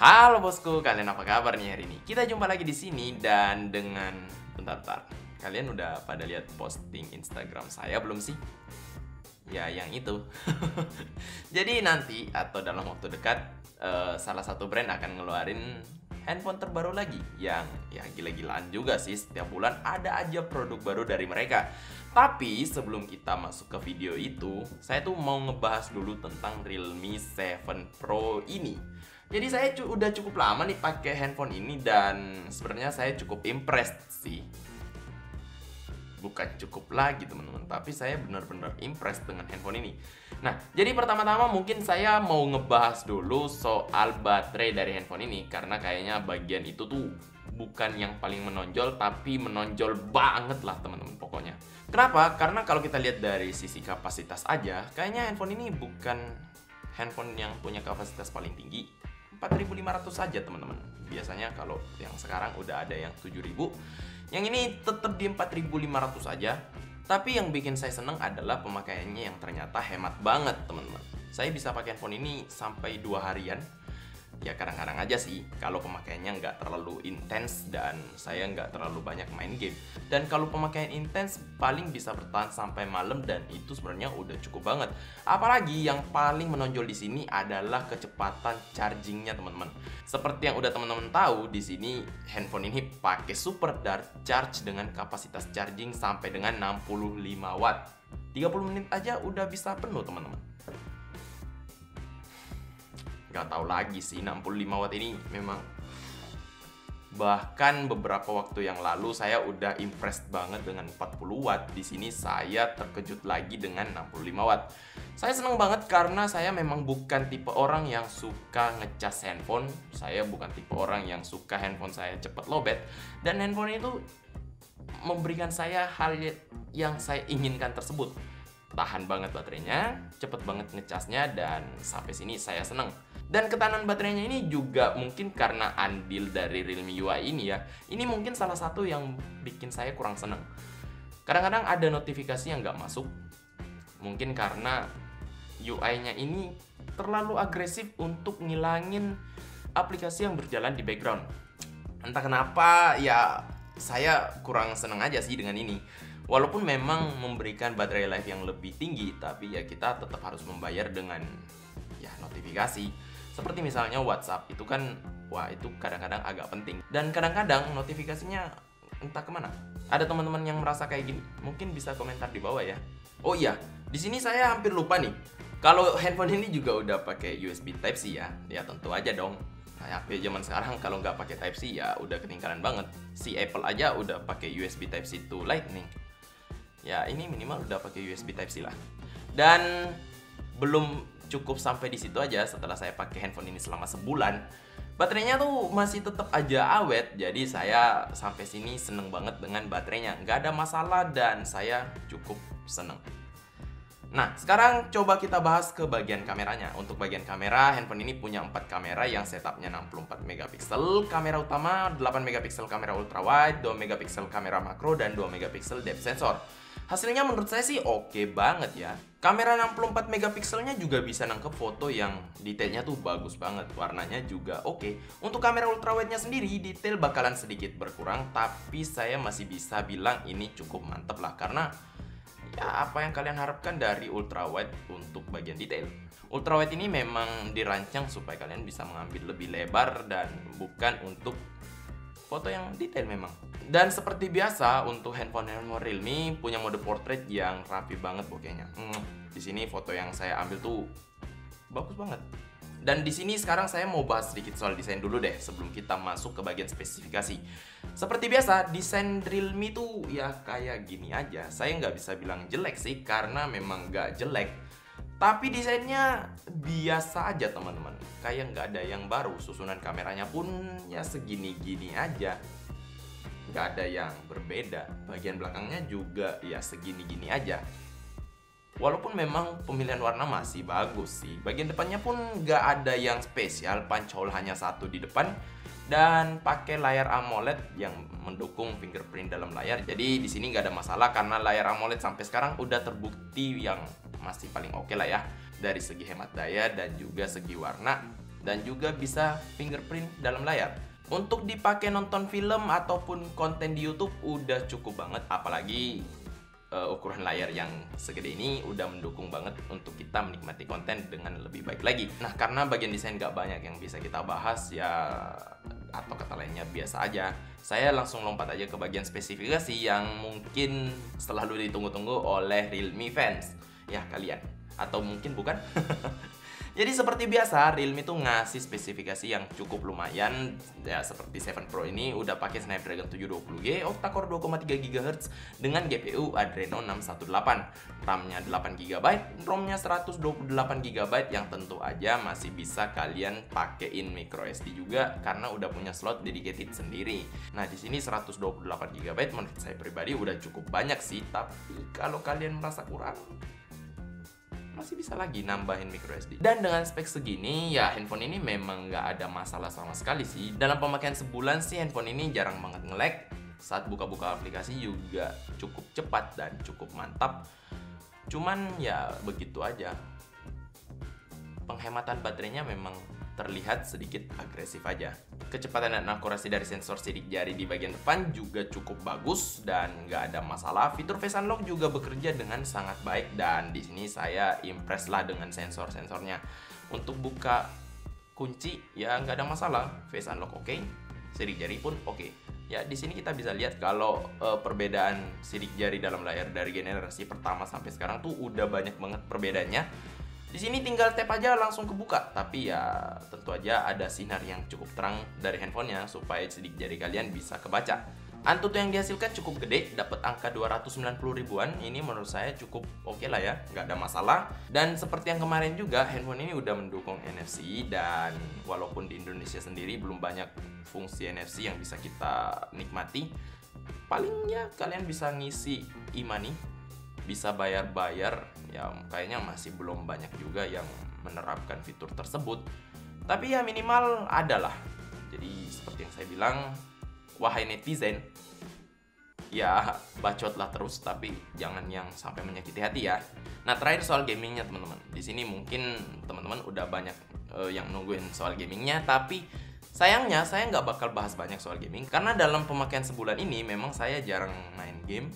Halo bosku, kalian apa kabar nih hari ini? Kita jumpa lagi di sini dan dengan bentar. Kalian udah pada lihat posting Instagram saya belum sih? Ya, yang itu. Jadi nanti atau dalam waktu dekat salah satu brand akan ngeluarin handphone terbaru lagi yang ya gila-gilaan juga sih, setiap bulan ada aja produk baru dari mereka. Tapi sebelum kita masuk ke video itu, saya tuh mau ngebahas dulu tentang Realme 7 Pro ini. Jadi saya udah cukup lama nih pakai handphone ini dan sebenarnya saya cukup impressed sih. Bukan cukup lagi teman-teman, tapi saya benar-benar impressed dengan handphone ini. Nah, jadi pertama-tama mungkin saya mau ngebahas dulu soal baterai dari handphone ini, karena kayaknya bagian itu tuh bukan yang paling menonjol, tapi menonjol banget lah teman-teman pokoknya. Kenapa? Karena kalau kita lihat dari sisi kapasitas aja, kayaknya handphone ini bukan handphone yang punya kapasitas paling tinggi. 4.500 saja teman-teman. Biasanya kalau yang sekarang udah ada yang 7.000. Yang ini tetap di 4.500 saja. Tapi yang bikin saya seneng adalah pemakaiannya yang ternyata hemat banget teman-teman. Saya bisa pakai handphone ini sampai 2 harian. Ya kadang-kadang aja sih kalau pemakaiannya nggak terlalu intens dan saya nggak terlalu banyak main game. Dan kalau pemakaian intens paling bisa bertahan sampai malam dan itu sebenarnya udah cukup banget. Apalagi yang paling menonjol di sini adalah kecepatan chargingnya teman-teman. Seperti yang udah teman-teman tahu, di sini handphone ini pakai Super Dart Charge dengan kapasitas charging sampai dengan 65 watt. 30 menit aja udah bisa penuh teman-teman. Gak tahu lagi sih, 65 watt ini memang. Bahkan beberapa waktu yang lalu saya udah impressed banget dengan 40 watt. Di sini saya terkejut lagi dengan 65 watt. Saya seneng banget karena saya memang bukan tipe orang yang suka ngecas handphone. Saya bukan tipe orang yang suka handphone saya cepet lowbat. Dan handphone itu memberikan saya hal yang saya inginkan tersebut. Tahan banget baterainya, cepet banget ngecasnya, dan sampai sini saya seneng. Dan ketahanan baterainya ini juga mungkin karena andil dari Realme UI ini ya. Ini mungkin salah satu yang bikin saya kurang seneng. Kadang-kadang ada notifikasi yang nggak masuk. Mungkin karena UI-nya ini terlalu agresif untuk ngilangin aplikasi yang berjalan di background. Entah kenapa ya saya kurang seneng aja sih dengan ini. Walaupun memang memberikan baterai life yang lebih tinggi, tapi ya kita tetap harus membayar dengan ya notifikasi. Seperti misalnya WhatsApp, itu kan wah itu kadang-kadang agak penting. Dan kadang-kadang notifikasinya entah kemana. Ada teman-teman yang merasa kayak gini? Mungkin bisa komentar di bawah ya. Oh iya, di sini saya hampir lupa nih. Kalau handphone ini juga udah pakai USB Type-C ya. Ya tentu aja dong. HP zaman sekarang kalau nggak pakai Type-C ya udah ketinggalan banget. Si Apple aja udah pakai USB Type-C to Lightning. Ya ini minimal udah pakai USB Type-C lah. Dan belum cukup sampai di situ aja. Setelah saya pakai handphone ini selama sebulan, baterainya tuh masih tetap aja awet. Jadi saya sampai sini seneng banget dengan baterainya, nggak ada masalah dan saya cukup seneng. Nah, sekarang coba kita bahas ke bagian kameranya. Untuk bagian kamera, handphone ini punya 4 kamera yang setupnya 64 megapiksel. Kamera utama 8 megapiksel kamera ultrawide, 2 megapiksel kamera makro, dan 2 megapiksel depth sensor. Hasilnya menurut saya sih oke banget ya. Kamera 64 megapikselnya juga bisa nangkep foto yang detailnya tuh bagus banget. Warnanya juga oke. Untuk kamera ultrawide-nya sendiri, detail bakalan sedikit berkurang, tapi saya masih bisa bilang ini cukup mantep lah. Karena ya apa yang kalian harapkan dari ultrawide untuk bagian detail. Ultrawide ini memang dirancang supaya kalian bisa mengambil lebih lebar dan bukan untuk foto yang detail memang. Dan seperti biasa untuk handphone Realme punya mode portrait yang rapi banget bokehnya. Di sini foto yang saya ambil tuh bagus banget. Dan di sini sekarang saya mau bahas sedikit soal desain dulu deh sebelum kita masuk ke bagian spesifikasi. Seperti biasa, desain Realme tuh ya kayak gini aja. Saya nggak bisa bilang jelek sih karena memang nggak jelek. Tapi desainnya biasa aja teman-teman. Kayak nggak ada yang baru. Susunan kameranya pun ya segini-gini aja. Nggak ada yang berbeda. Bagian belakangnya juga ya segini-gini aja. Walaupun memang pemilihan warna masih bagus sih. Bagian depannya pun nggak ada yang spesial, punch hole hanya satu di depan. Dan pakai layar AMOLED yang mendukung fingerprint dalam layar. Jadi di sini nggak ada masalah karena layar AMOLED sampai sekarang udah terbukti yang masih paling oke lah ya. Dari segi hemat daya dan juga segi warna. dan juga bisa fingerprint dalam layar. Untuk dipakai nonton film ataupun konten di YouTube udah cukup banget, apalagi ukuran layar yang segede ini udah mendukung banget untuk kita menikmati konten dengan lebih baik lagi. Nah, karena bagian desain gak banyak yang bisa kita bahas ya, atau kata lainnya biasa aja, saya langsung lompat aja ke bagian spesifikasi yang mungkin selalu ditunggu-tunggu oleh Realme fans. Ya, kalian. Atau mungkin bukan? Jadi seperti biasa, Realme tuh ngasih spesifikasi yang cukup lumayan. Ya seperti 7 Pro ini udah pakai Snapdragon 720G, octa-core 2,3 GHz dengan GPU Adreno 618. RAM-nya 8 GB, ROM-nya 128 GB yang tentu aja masih bisa kalian pakein micro SD juga karena udah punya slot dedicated sendiri. Nah, di sini 128 GB menurut saya pribadi udah cukup banyak sih, tapi kalau kalian merasa kurang, masih bisa lagi nambahin micro SD. Dan dengan spek segini ya, handphone ini memang nggak ada masalah sama sekali sih. Dalam pemakaian sebulan sih handphone ini jarang banget nge-lag. Saat buka-buka aplikasi juga cukup cepat dan cukup mantap. Cuman ya begitu aja, penghematan baterainya memang terlihat sedikit agresif aja. Kecepatan dan akurasi dari sensor sidik jari di bagian depan juga cukup bagus dan nggak ada masalah. Fitur Face Unlock juga bekerja dengan sangat baik dan di sini saya impress lah dengan sensor-sensornya. Untuk buka kunci ya nggak ada masalah, Face Unlock oke, sidik jari pun oke. Ya di sini kita bisa lihat kalau perbedaan sidik jari dalam layar dari generasi pertama sampai sekarang tuh udah banyak banget perbedaannya. Di sini tinggal tap aja langsung kebuka, tapi ya tentu aja ada sinar yang cukup terang dari handphonenya supaya sidik jari kalian bisa kebaca. Antutu yang dihasilkan cukup gede, dapat angka 290 ribuan. Ini menurut saya cukup oke lah ya, nggak ada masalah. Dan seperti yang kemarin juga, handphone ini udah mendukung NFC dan walaupun di Indonesia sendiri belum banyak fungsi NFC yang bisa kita nikmati, palingnya kalian bisa ngisi e-money, bisa bayar-bayar, ya kayaknya masih belum banyak juga yang menerapkan fitur tersebut. Tapi ya minimal adalah. Jadi seperti yang saya bilang, wahai netizen, ya bacotlah terus tapi jangan yang sampai menyakiti hati ya. Nah, terakhir soal gamingnya teman-teman. Di sini mungkin teman-teman udah banyak yang nungguin soal gamingnya, tapi sayangnya saya nggak bakal bahas banyak soal gaming karena dalam pemakaian sebulan ini memang saya jarang main game.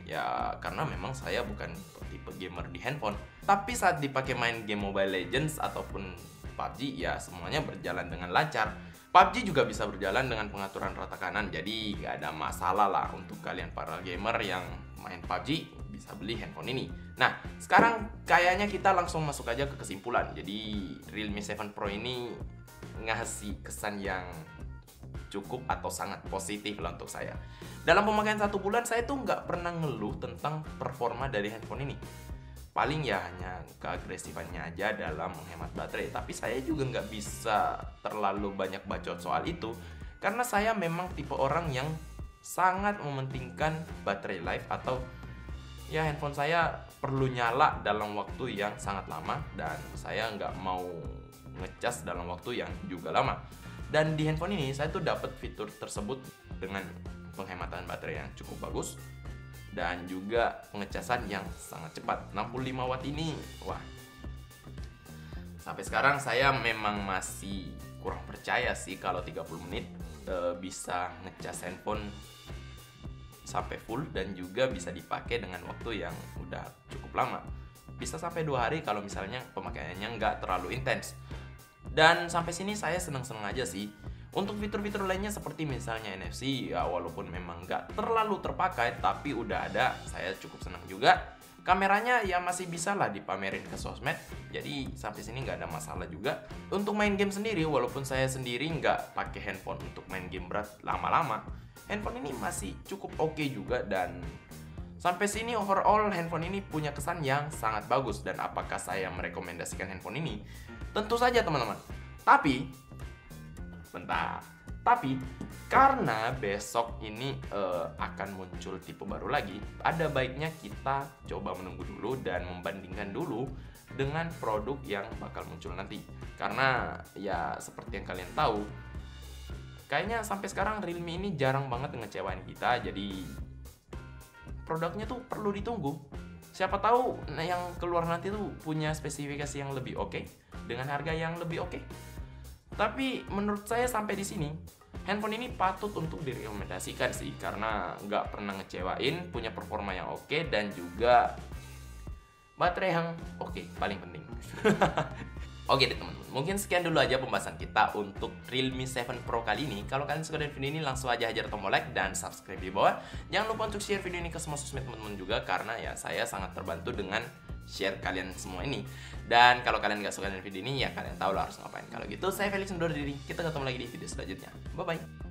Ya karena memang saya bukan tipe gamer di handphone. Tapi saat dipakai main game Mobile Legends ataupun PUBG ya semuanya berjalan dengan lancar. PUBG juga bisa berjalan dengan pengaturan rata kanan. Jadi nggak ada masalah lah untuk kalian para gamer yang main PUBG bisa beli handphone ini. Nah sekarang kayaknya kita langsung masuk aja ke kesimpulan. Jadi Realme 7 Pro ini ngasih kesan yang cukup atau sangat positif lah untuk saya. Dalam pemakaian 1 bulan saya tuh nggak pernah ngeluh tentang performa dari handphone ini. Paling ya hanya keagresifannya aja dalam menghemat baterai. Tapi saya juga nggak bisa terlalu banyak bacot soal itu karena saya memang tipe orang yang sangat mementingkan baterai life, atau ya handphone saya perlu nyala dalam waktu yang sangat lama dan saya nggak mau ngecas dalam waktu yang juga lama. Dan di handphone ini saya tuh dapat fitur tersebut dengan penghematan baterai yang cukup bagus dan juga pengecasan yang sangat cepat. 65 watt ini, wah. Sampai sekarang saya memang masih kurang percaya sih kalau 30 menit bisa ngecas handphone sampai full dan juga bisa dipakai dengan waktu yang udah cukup lama. Bisa sampai 2 hari kalau misalnya pemakaiannya nggak terlalu intens. Dan sampai sini saya seneng-seneng aja sih. Untuk fitur-fitur lainnya seperti misalnya NFC, ya walaupun memang nggak terlalu terpakai, tapi udah ada, saya cukup senang juga. Kameranya ya masih bisa lah dipamerin ke sosmed, jadi sampai sini nggak ada masalah juga. Untuk main game sendiri, walaupun saya sendiri nggak pakai handphone untuk main game berat lama-lama, handphone ini masih cukup oke juga. Dan sampai sini overall handphone ini punya kesan yang sangat bagus. Dan apakah saya merekomendasikan handphone ini? Tentu saja teman-teman. Tapi karena besok ini akan muncul tipe baru lagi, ada baiknya kita coba menunggu dulu dan membandingkan dulu dengan produk yang bakal muncul nanti. Karena ya seperti yang kalian tahu, kayaknya sampai sekarang Realme ini jarang banget ngecewain kita. Jadi produknya tuh perlu ditunggu. Siapa tahu yang keluar nanti tuh punya spesifikasi yang lebih oke dengan harga yang lebih oke. Tapi menurut saya sampai di sini handphone ini patut untuk direkomendasikan sih, karena nggak pernah ngecewain, punya performa yang oke, dan juga baterai yang oke, paling penting. Oke deh teman-teman, mungkin sekian dulu aja pembahasan kita untuk Realme 7 Pro kali ini. Kalau kalian suka dengan video ini, langsung aja hajar tombol like dan subscribe di bawah. Jangan lupa untuk share video ini ke semua sosmed teman-teman juga, karena ya saya sangat terbantu dengan share kalian semua ini. Dan kalau kalian gak suka dengan video ini, ya kalian tahu lah harus ngapain. Kalau gitu, saya Felix undur diri. Kita ketemu lagi di video selanjutnya. Bye-bye.